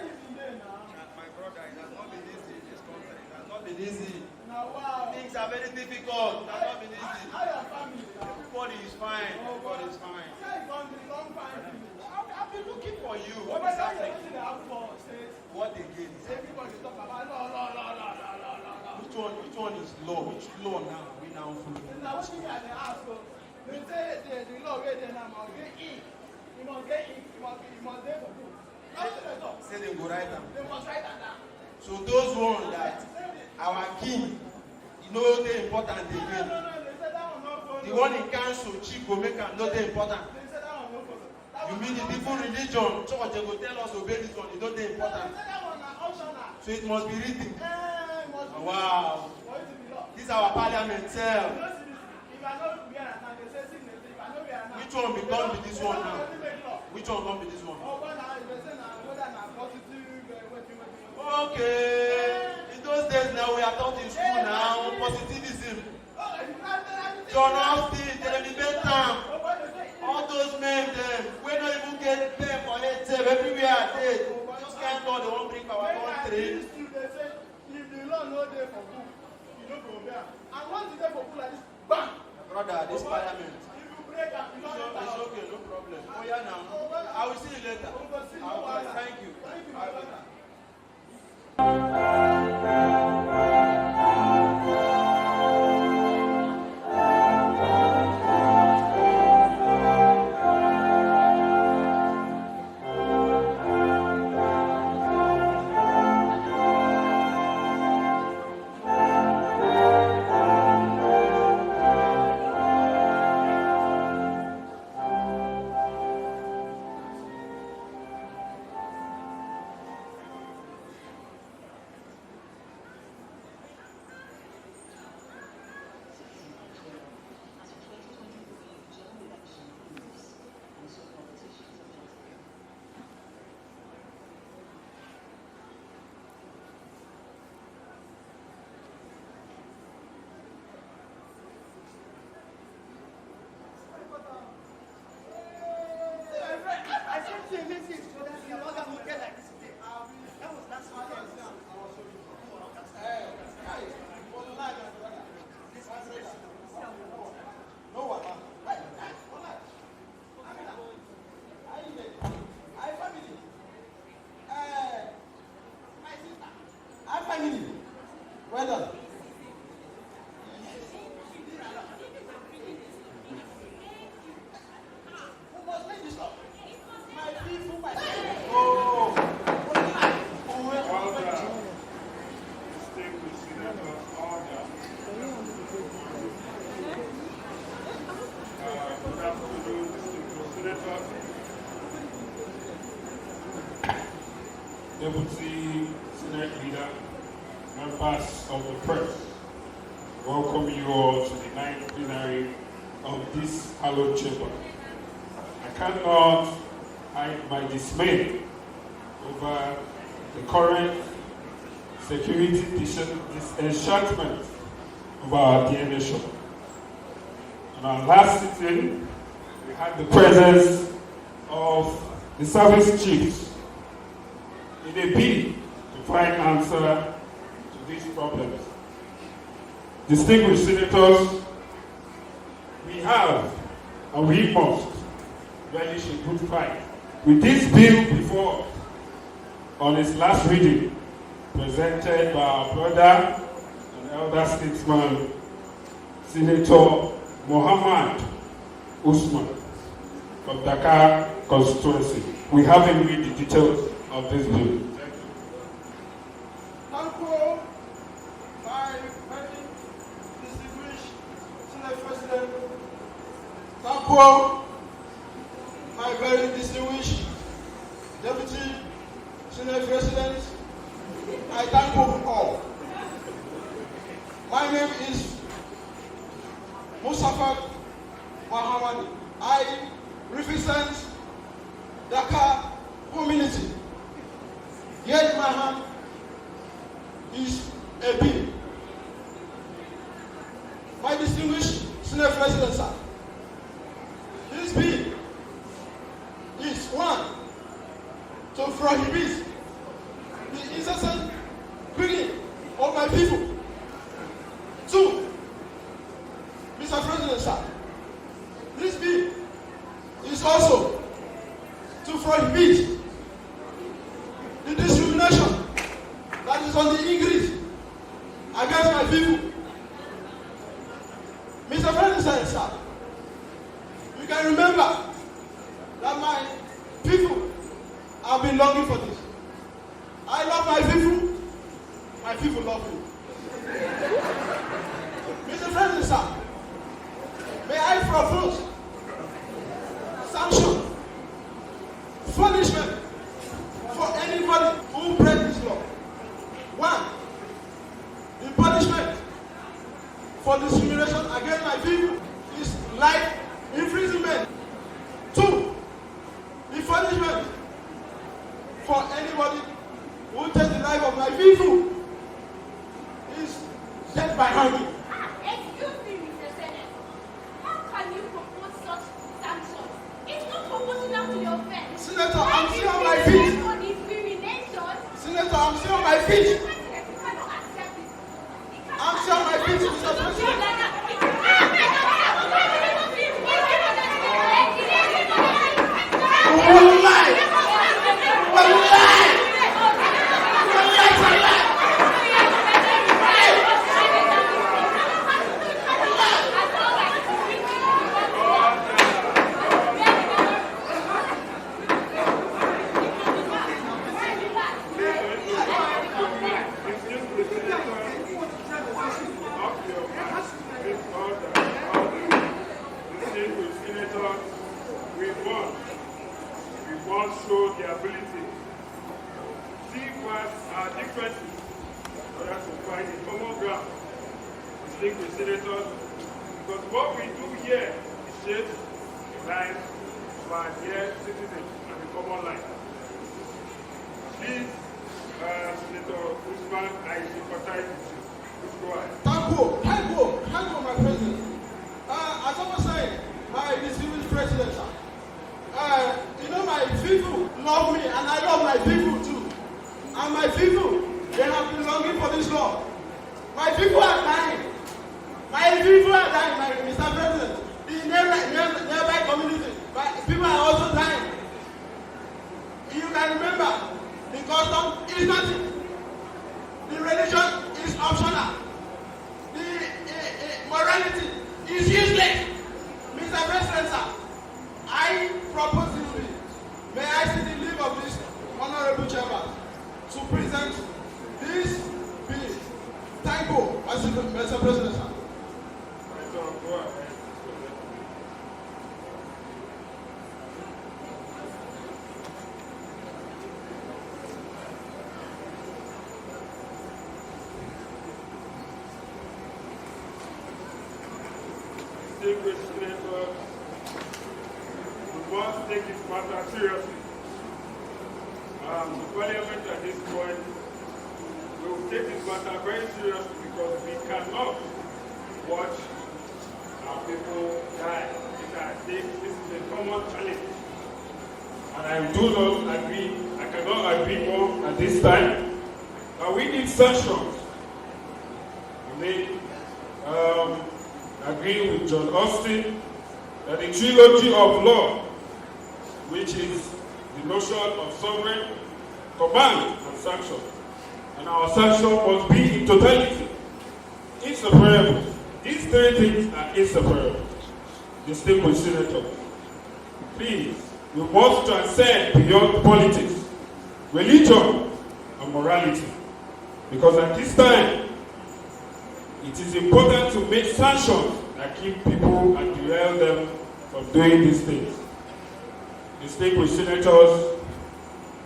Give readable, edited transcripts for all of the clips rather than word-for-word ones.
My brother, it has not been easy in this country. It has not been easy. Things are very difficult. It has not been easy. Everybody is fine. Everybody is fine. I've been looking for you. What is happening? What again? Everybody talk about no. Which one is law? Which law now? We now follow. Now what you are asking? They say the law where they now must get in. You must get in. You must get for good. Say they go write them. They must write them down. So those ones that our king, you know they important again. No, they said that one not for. The one in council, chief go make them know they important. They said that one not for. You mean the different religion? Church they go tell us obey this one. It don't they important. So it must be written. Oh, wow. This is our parliament cell. Which one become be this one now? Which one come be this one? Okay. In those days now we are taught in school now positivism. John Austin, Television, all those men them we don't even get paid for it everywhere they just can't go, they won't bring our country. If the law no there for book, you don't go there. And once it's there for book like this, bam! Brother, this parliament. If you break up, you don't it's okay, no problem. Oh yeah now. I will see you later. Thank you. Thank you, my brother. Well done. Deputy Senate Leader, members of the press, welcome you all to the 9th plenary of this hallowed chamber. I cannot hide my dismay over the current security disenchantment of our dear nation. On our last sitting, we had the presence of the service chiefs in a bid to find answer to these problems. Distinguished senators, we have and we must relish a good fight. With this bill before us, on its last reading, presented by our brother and elder statesman, Senator Mohammed Usman from Dakar constituency. We haven't read the details of this bill. Thank you, my very distinguished Senate President. Thank you, my very distinguished Deputy Senate President. I thank you all. My name is Mustafa Muhammad. I represent Dakar community. Here in my hand is a bill. My distinguished Senate President, sir, this bill is one to prohibit on the increase against my people. Mr. President, sir, you can remember that my people have been longing for this. I love my people love me. Mr. President, sir, may I propose sanction, punishment for anybody who breaks this law. 1, the punishment for discrimination against my people is life imprisonment. 2, the punishment for anybody who takes the life of my people is death by hanging. Excuse me, Mr. Senate. How can you propose such sanctions? It's not proportional to the offense. Senator, I'm still on my feet. For discrimination. Senator, I'm still on my feet. You cannot accept this. I'm still on my feet, Mr. President. Show the ability. See what our differences in order to find a common ground. Distinguished senators, because what we do here is shape the life of our dear citizens and the common life. Please, Senator Usman, I sympathize with you. Please go ahead. Thank you, my president. As I was saying, my distinguished president, sir. My people love me and I love my people too. And my people, they have been longing for this law. My people are dying. Mr. President. The nearby community, my people are also dying. You can remember, the custom is nothing. The religion is optional. The morality is useless. Mr. President, sir, I propose this bill. May I see the leave of this honorable chamber to present this bill. Thank you, Mr. President, sir. Go ahead. Distinguished senators, we must take this matter seriously. The Parliament at this point will take this matter very seriously because we cannot watch our people die. This is a common challenge. And I do not agree, I cannot agree more at this time. We need sanctions. We need agree with John Austin that the trilogy of law, which is the notion of sovereign, command, and sanction, and our sanction must be in totality, inseparable. These three things are inseparable. Distinguished senators, please, we must transcend beyond politics, religion, and morality, because at this time, it is important to make sanctions that keep people and derail them from doing these things. Distinguished senators,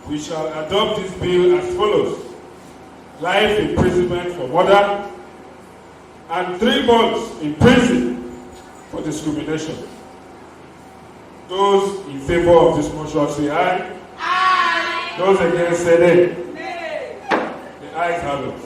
we shall adopt this bill as follows: life imprisonment for murder and 3 months in prison for discrimination. Those in favor of this motion say aye. Aye. Those against say nay. Nay. The ayes have it.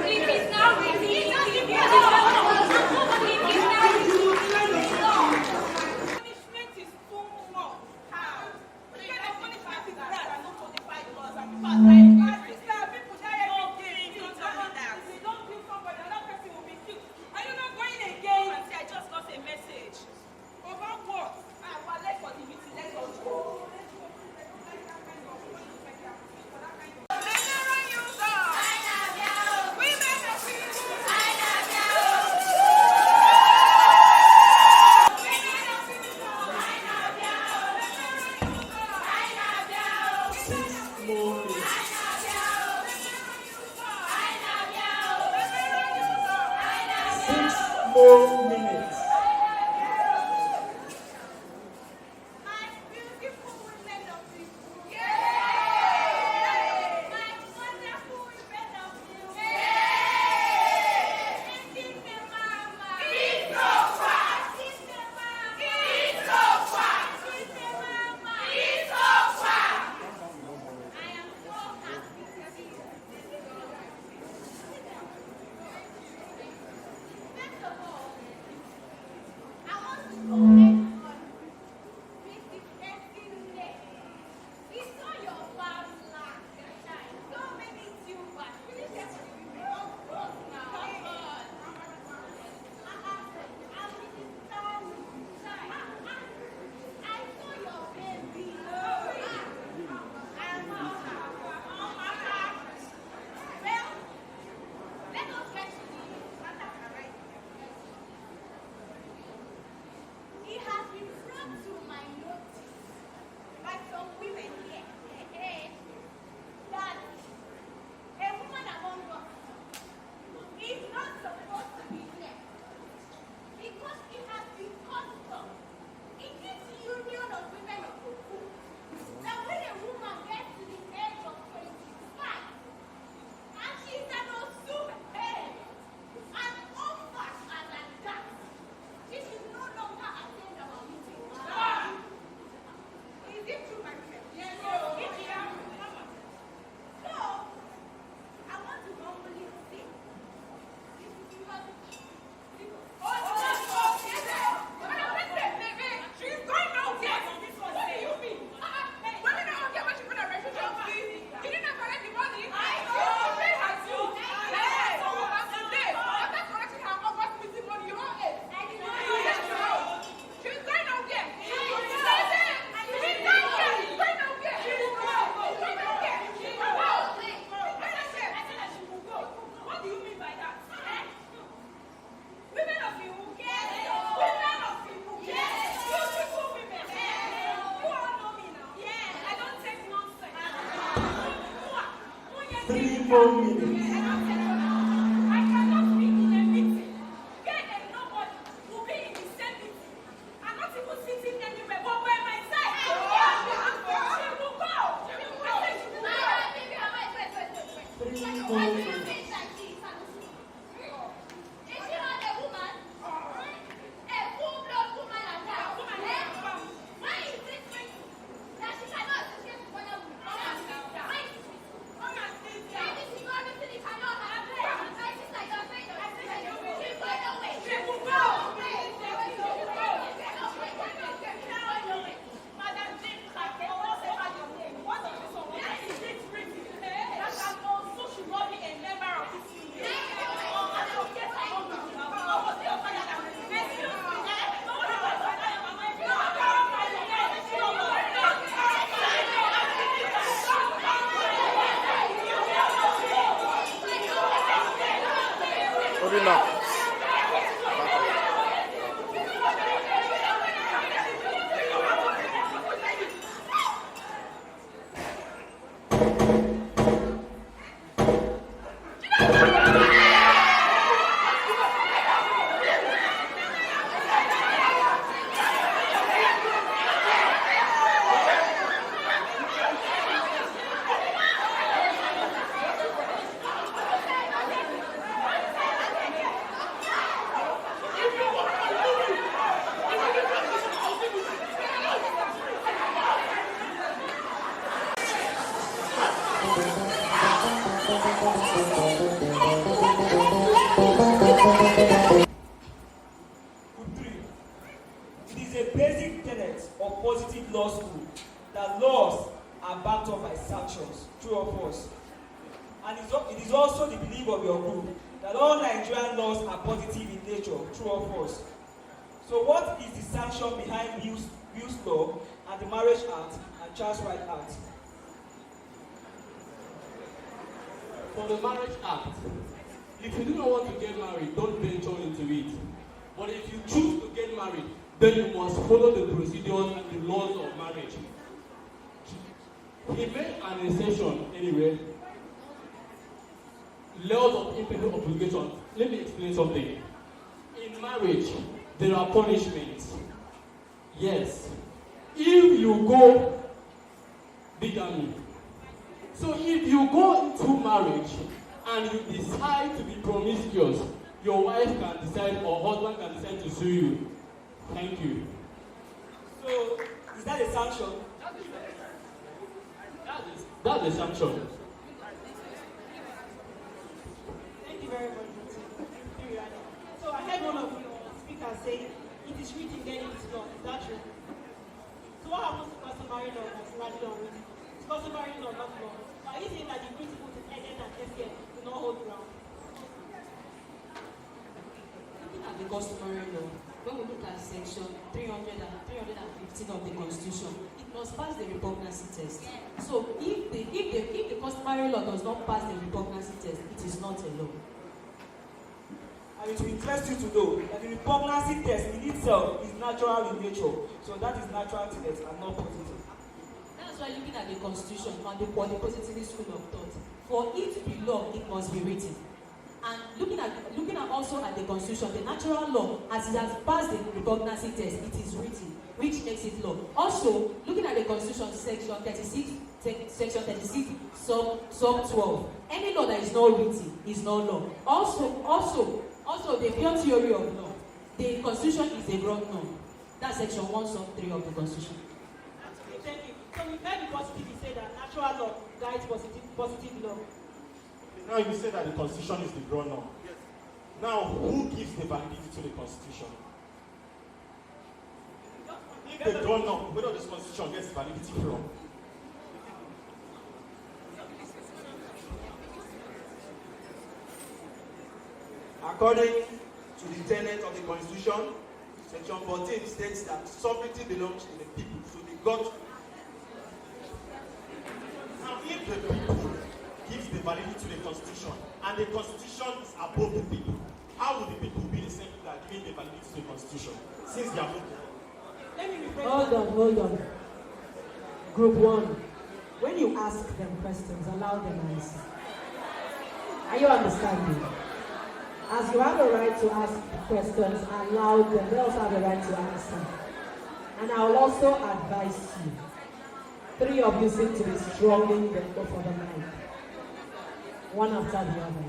It is now more minutes. My beautiful women of this school. My wonderful women of this school. This is the mama. It's so far. This is the mama. It's so far. This is the mama. It's so far. I am so happy to be here. First of all, I want to comment on Mrs. Day. We saw your farm last time. So many tubers. Finish that for the women. Of course now. And Mrs. Stanley. I saw your baby. And well, let us get to the matter right. It has been brought to my notice by some women here that a woman among us is not supposed to be here because it has been custom in this union of women of Oku that when a woman gets to the age of 25 and she is an Osume and offers as an that, she should no longer attend our meeting. Is it true, my friend? Yes, sir. So, I want to humbly say, this is you are the she's going out there. What do you mean? Women don't get what you put a relationship with. You didn't collect the money. I pay her too. Yes. So today, after collecting her August meeting money, you owe it. She's going out there. She's going out there. What do you mean by that? Women of you? Yes. Women of you? Yes. Beautiful women. Yes. You all know me now. Yes. I don't take nonsense. 3 more minutes. I cannot be in a meeting where there is nobody who be in the same meeting. I'm not even sitting anywhere but by myself. She will go. I said she will go. Three Why more do you minutes. think that she is an Osume? Is she not a woman? A full-blown woman like that? Why is it crazy that she cannot associate with other women? Why is it crazy? Maybe she got everything she cannot have. My sister, your friend, your friend, she's going away. She will go. Madam Jane, what is this one? Where is it written? That I'm also should not be a member of this union. Moving on. It is a basic tenet of Positivit School that laws are backed up by sanctions, true or false. And it is also the belief of your group that all Nigerian laws are positive in nature, true or false. So what is the sanction behind Wills Law and the Marriage Act and Child Rights Act? For the Marriage Act, if you do not want to get married, don't venture into it. But if you choose to get married, then you must follow the procedures and the laws of marriage. He made an insertion anyway. Laws of impending obligation. Let me explain something. In in marriage, there are punishments. Yes. If you go bigamy. So if you go into marriage and you decide to be promiscuous, your wife can decide or husband can decide to sue you. Thank you. So, is that a sanction? That's a sanction. Thank you very much. So I heard one of your speakers say, it is written, then it is law. Is that true? So what happens to customary law that's largely unwritten? Is customary law not law? Are you saying that the principles in Eden and SCM do not hold ground? Looking at the customary law, when we look at section 300 and 315 of the Constitution, it must pass the repugnancy test. So if the customary law does not pass the repugnancy test, it is not a law. And it will interest you to know that the repugnancy test in itself is natural in nature. So that is natural test and not positive. That's why looking at the Constitution and the Positivit School of thought, for it to be law, it must be written. And looking at also at the Constitution, the natural law, as it has passed the repugnancy test, it is written, which makes it law. Also, looking at the Constitution, section 36, sub 12, any law that is not written is not law. Also, the pure theory of law, the Constitution is a broad norm. That's section 1, sub 3 of the Constitution. Thank you. So we've heard the Positivit say that natural law guides positive law. Now you say that the Constitution is the ground norm. Yes. Now, who gives the validity to the Constitution? If they don't know where this Constitution gets validity from. According to the tenet of the Constitution, Section 14 states that sovereignty belongs to the people. So they got. Now, if the people gives the validity to the Constitution, and the Constitution is above the people, how will the people be the same people that are giving the validity to the Constitution, since they are above the people? Let me rephrase Hold on. Group 1, when you ask them questions, allow them answer. Are you understanding? As you have a right to ask questions, allow them. They also have a right to answer. And I will also advise you. 3 of you seem to be struggling to go for the mic. One after the other.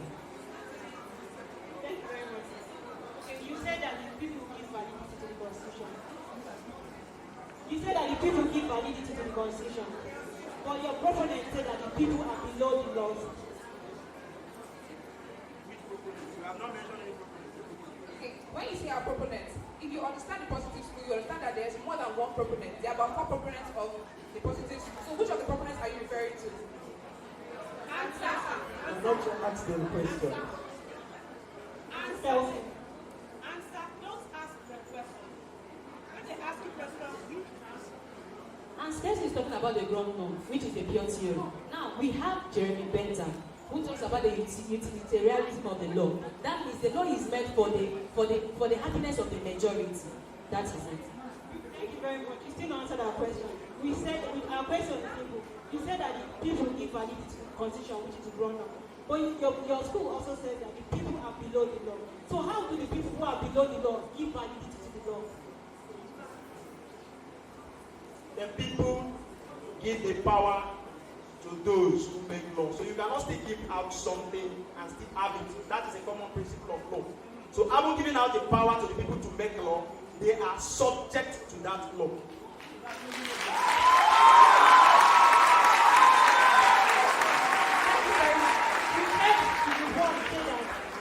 Thank you very much. Okay, you said that the people give validity to the Constitution. You said that the people give validity to the Constitution. But your proponent said that the people are below the laws. Okay, when you say our proponents, if you understand the Positive School, you understand that there's more than one proponent. There are about 4 proponents of the Positive School. So which of the proponents are you referring to? Answer. I'm not to ask them questions. Answer. Answer. Don't ask the question. When they ask you questions, you answer. And Stacey is talking about the ground norm, which is a pure theory. Now, we have Jeremy Bentham, who talks about the utilitarianism of the law. That means the law is meant for the happiness of the majority. That is it. Thank you very much. You still answered our question. We said our question is simple. You said that the people give validity to the Constitution, which is the ground norm. But your school also says that the people are below the law. So how do the people who are below the law give validity to the law? The people give the power to those who make law. So you cannot still give out something and still have it. That is a common principle of law. So after giving out the power to the people to make law, they are subject to that law.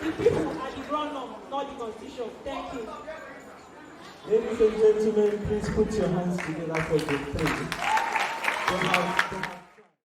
The people are the ground norm, not the Constitution. Thank you. Ladies and gentlemen, please put your hands together for the 3.